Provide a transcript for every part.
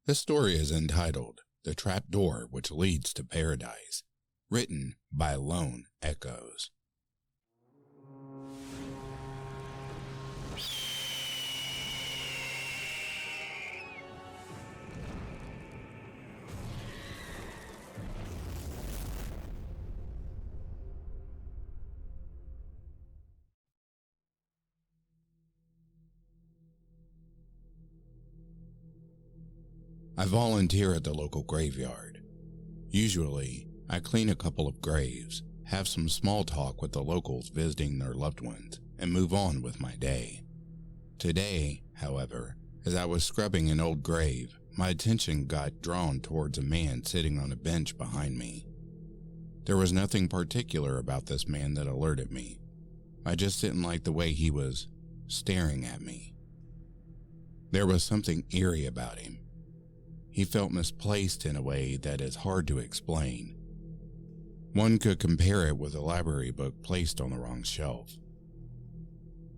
This story is entitled The Trapdoor Which Leads to Paradise, written by Lone Echoes. I volunteer at the local graveyard. Usually, I clean a couple of graves, have some small talk with the locals visiting their loved ones, and move on with my day. Today, however, as I was scrubbing an old grave, my attention got drawn towards a man sitting on a bench behind me. There was nothing particular about this man that alerted me. I just didn't like the way he was staring at me. There was something eerie about him. He felt misplaced in a way that is hard to explain. One could compare it with a library book placed on the wrong shelf.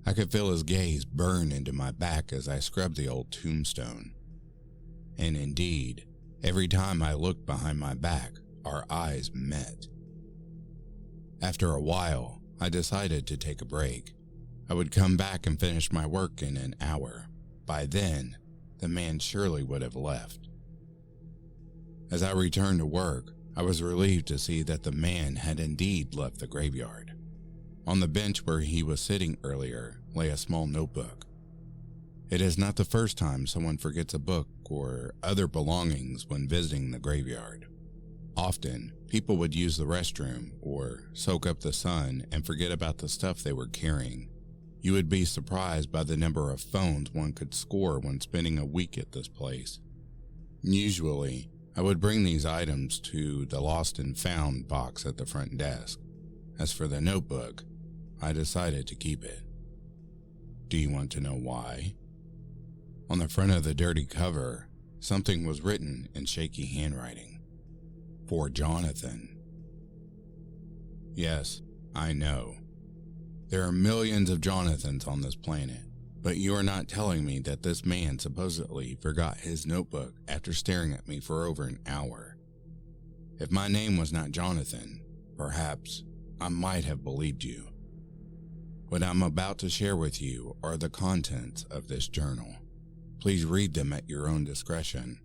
I could feel his gaze burn into my back as I scrubbed the old tombstone. And indeed, every time I looked behind my back, our eyes met. After a while, I decided to take a break. I would come back and finish my work in an hour. By then, the man surely would have left. As I returned to work, I was relieved to see that the man had indeed left the graveyard. On the bench where he was sitting earlier lay a small notebook. It is not the first time someone forgets a book or other belongings when visiting the graveyard. Often, people would use the restroom or soak up the sun and forget about the stuff they were carrying. You would be surprised by the number of phones one could score when spending a week at this place. Usually, I would bring these items to the lost and found box at the front desk. As for the notebook, I decided to keep it. Do you want to know why? On the front of the dirty cover, something was written in shaky handwriting. For Jonathan. Yes, I know. There are millions of Jonathans on this planet. But you are not telling me that this man supposedly forgot his notebook after staring at me for over an hour. If my name was not Jonathan, perhaps I might have believed you. What I'm about to share with you are the contents of this journal. Please read them at your own discretion.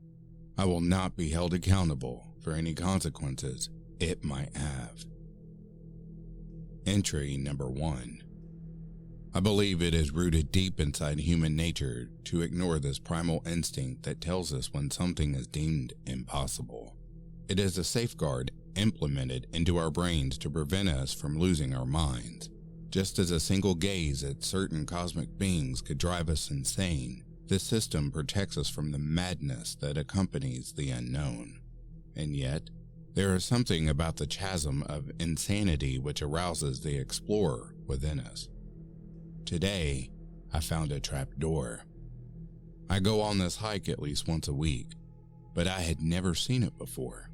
I will not be held accountable for any consequences it might have. Entry number 1. I believe it is rooted deep inside human nature to ignore this primal instinct that tells us when something is deemed impossible. It is a safeguard implemented into our brains to prevent us from losing our minds. Just as a single gaze at certain cosmic beings could drive us insane, this system protects us from the madness that accompanies the unknown. And yet, there is something about the chasm of insanity which arouses the explorer within us. Today, I found a trapdoor. I go on this hike at least once a week, but I had never seen it before.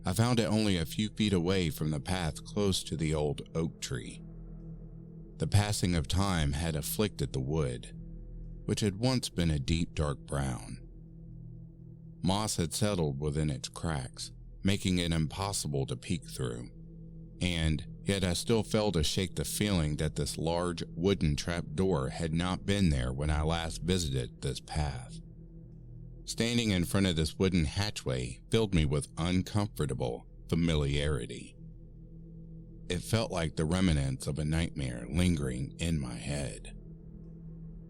I found it only a few feet away from the path close to the old oak tree. The passing of time had afflicted the wood, which had once been a deep dark brown. Moss had settled within its cracks, making it impossible to peek through, and yet I still felt to shake the feeling that this large wooden trapdoor had not been there when I last visited this path. Standing in front of this wooden hatchway filled me with uncomfortable familiarity. It felt like the remnants of a nightmare lingering in my head.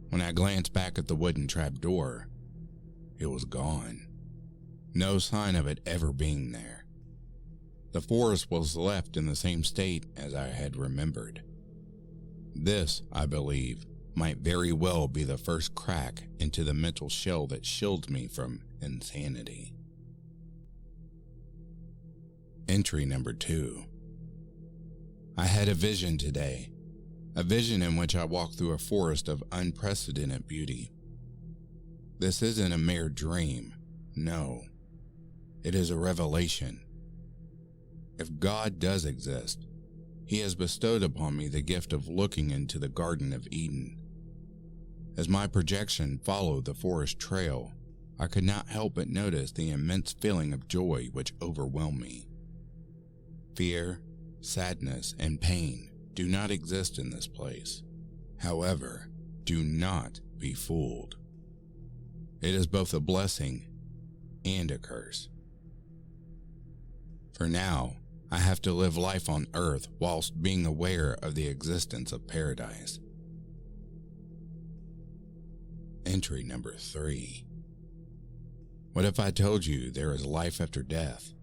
When I glanced back at the wooden trapdoor, it was gone. No sign of it ever being there. The forest was left in the same state as I had remembered. This, I believe, might very well be the first crack into the mental shell that shielded me from insanity. Entry number 2. I had a vision today, a vision in which I walked through a forest of unprecedented beauty. This isn't a mere dream, no, it is a revelation. If God does exist, He has bestowed upon me the gift of looking into the Garden of Eden. As my projection followed the forest trail, I could not help but notice the immense feeling of joy which overwhelmed me. Fear, sadness, and pain do not exist in this place. However, do not be fooled. It is both a blessing and a curse. For now, I have to live life on earth whilst being aware of the existence of paradise. Entry number 3. What if I told you there is life after death?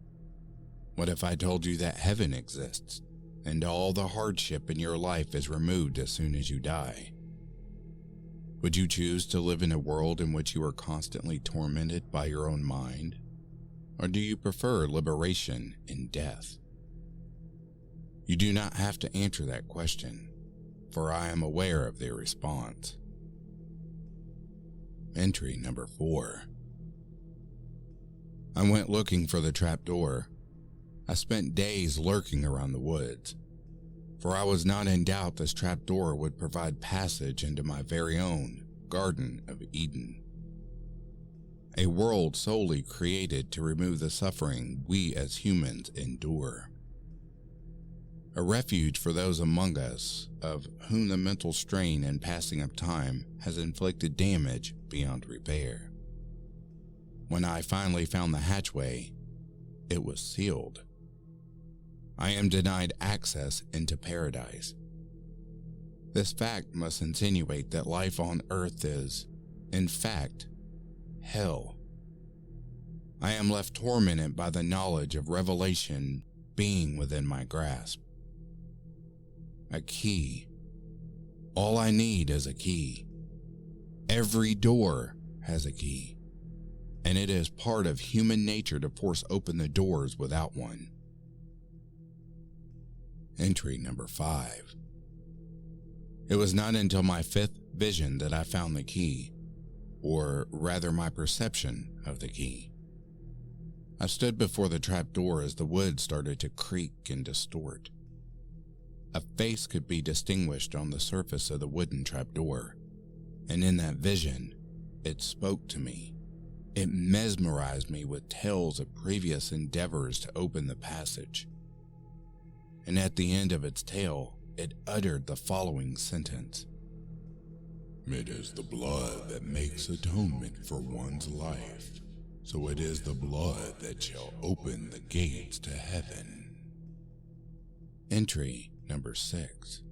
What if I told you that heaven exists, and all the hardship in your life is removed as soon as you die? Would you choose to live in a world in which you are constantly tormented by your own mind? Or do you prefer liberation in death? You do not have to answer that question, for I am aware of their response. Entry number 4. I went looking for the trapdoor. I spent days lurking around the woods, for I was not in doubt this trapdoor would provide passage into my very own Garden of Eden. A world solely created to remove the suffering we as humans endure. A refuge for those among us of whom the mental strain and passing of time has inflicted damage beyond repair. When I finally found the hatchway, it was sealed. I am denied access into paradise. This fact must insinuate that life on earth is, in fact, hell. I am left tormented by the knowledge of revelation being within my grasp. A key. All I need is a key. Every door has a key, and it is part of human nature to force open the doors without one. Entry number 5. It was not until my 5th vision that I found the key, or rather my perception of the key. I stood before the trapdoor as the wood started to creak and distort. A face could be distinguished on the surface of the wooden trapdoor, and in that vision, it spoke to me. It mesmerized me with tales of previous endeavors to open the passage. And at the end of its tale, it uttered the following sentence. It is the blood that makes atonement for one's life, so it is the blood that shall open the gates to heaven. Entry number 6.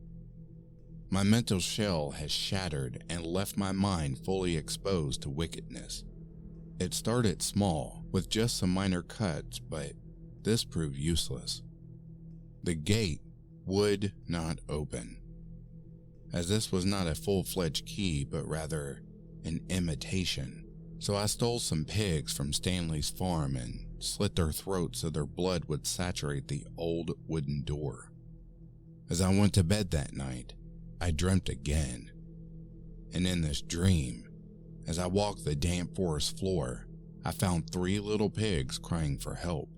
My mental shell has shattered and left my mind fully exposed to wickedness. It started small, with just some minor cuts, but this proved useless. The gate would not open, as this was not a full-fledged key, but rather an imitation. So I stole some pigs from Stanley's farm and slit their throats so their blood would saturate the old wooden door. As I went to bed that night, I dreamt again. And in this dream, as I walked the damp forest floor, I found 3 little pigs crying for help.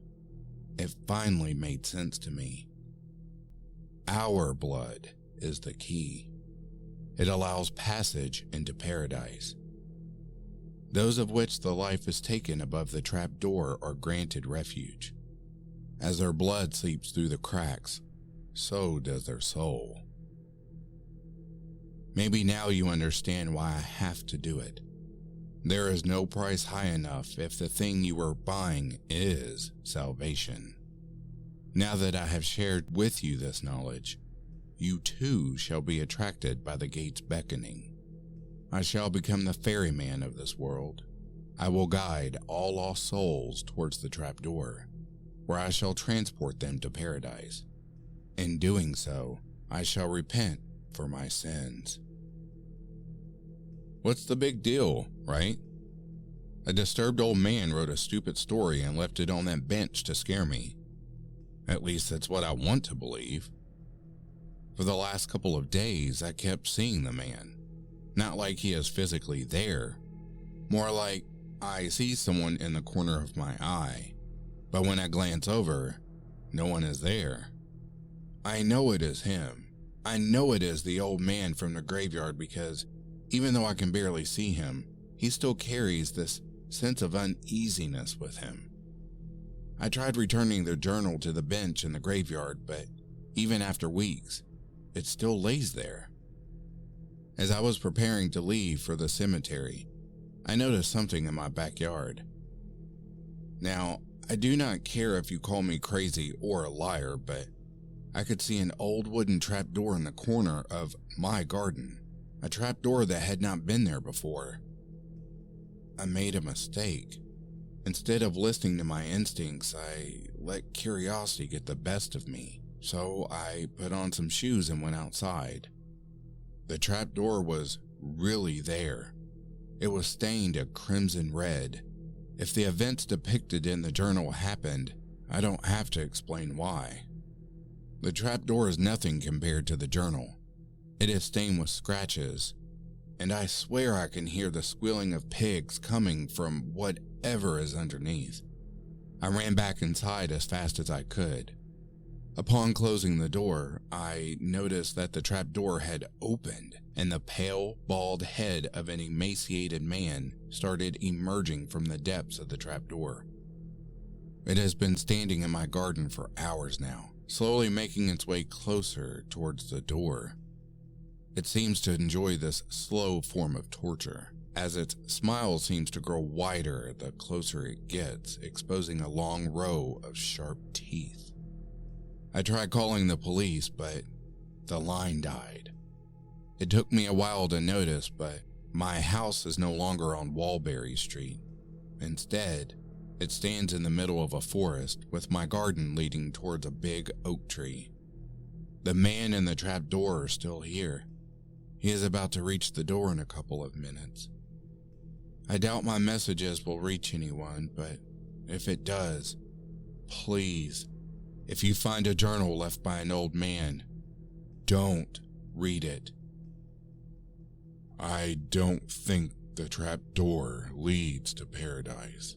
It finally made sense to me. Our blood is the key. It allows passage into paradise. Those of which the life is taken above the trap door are granted refuge. As their blood seeps through the cracks, so does their soul. Maybe now you understand why I have to do it. There is no price high enough if the thing you are buying is salvation. Now that I have shared with you this knowledge, you too shall be attracted by the gate's beckoning. I shall become the ferryman of this world. I will guide all lost souls towards the trapdoor, where I shall transport them to paradise. In doing so, I shall repent for my sins. What's the big deal, right? A disturbed old man wrote a stupid story and left it on that bench to scare me. At least that's what I want to believe. For the last couple of days, I kept seeing the man. Not like he is physically there, more like I see someone in the corner of my eye, but when I glance over, no one is there. I know it is him. I know it is the old man from the graveyard because even though I can barely see him, he still carries this sense of uneasiness with him. I tried returning the journal to the bench in the graveyard, but even after weeks, it still lays there. As I was preparing to leave for the cemetery, I noticed something in my backyard. Now, I do not care if you call me crazy or a liar, but I could see an old wooden trapdoor in the corner of my garden, a trapdoor that had not been there before. I made a mistake. Instead of listening to my instincts, I let curiosity get the best of me, so I put on some shoes and went outside. The trapdoor was really there. It was stained a crimson red. If the events depicted in the journal happened, I don't have to explain why. The trapdoor is nothing compared to the journal. It is stained with scratches, and I swear I can hear the squealing of pigs coming from whatever is underneath. I ran back inside as fast as I could. Upon closing the door, I noticed that the trapdoor had opened, and the pale, bald head of an emaciated man started emerging from the depths of the trapdoor. It has been standing in my garden for hours now, slowly making its way closer towards the door. It seems to enjoy this slow form of torture, as its smile seems to grow wider the closer it gets, exposing a long row of sharp teeth. I tried calling the police, but the line died. It took me a while to notice, but my house is no longer on Walberry Street. Instead, it stands in the middle of a forest with my garden leading towards a big oak tree. The man in the trapdoor is still here. He is about to reach the door in a couple of minutes. I doubt my messages will reach anyone, but if it does, please, if you find a journal left by an old man, don't read it. I don't think the trapdoor leads to paradise.